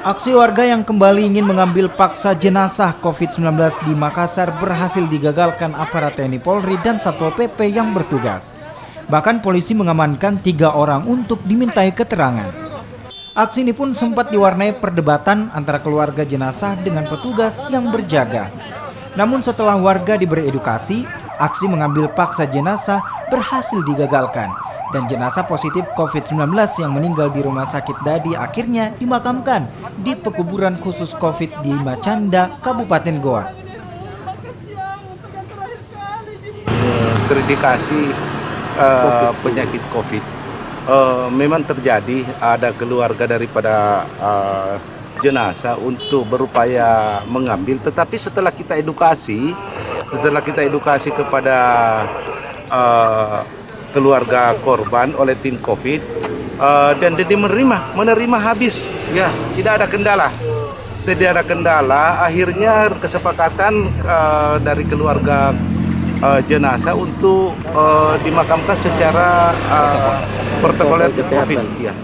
Aksi warga yang kembali ingin mengambil paksa jenazah COVID-19 di Makassar berhasil digagalkan aparat TNI Polri dan Satpol PP yang bertugas. Bahkan polisi mengamankan 3 orang untuk dimintai keterangan. Aksi ini pun sempat diwarnai perdebatan antara keluarga jenazah dengan petugas yang berjaga. Namun setelah warga diberi edukasi, aksi mengambil paksa jenazah berhasil digagalkan. Dan jenazah positif COVID-19 yang meninggal di Rumah Sakit Dadi akhirnya dimakamkan di pekuburan khusus COVID di Macanda, Kabupaten Goa. Terindikasi penyakit COVID. Memang terjadi ada keluarga daripada jenazah untuk berupaya mengambil, tetapi setelah kita edukasi kepada keluarga korban oleh tim COVID dan dia menerima habis, ya, tidak ada kendala. Akhirnya kesepakatan dari keluarga jenazah untuk dimakamkan secara protokoler COVID, ya.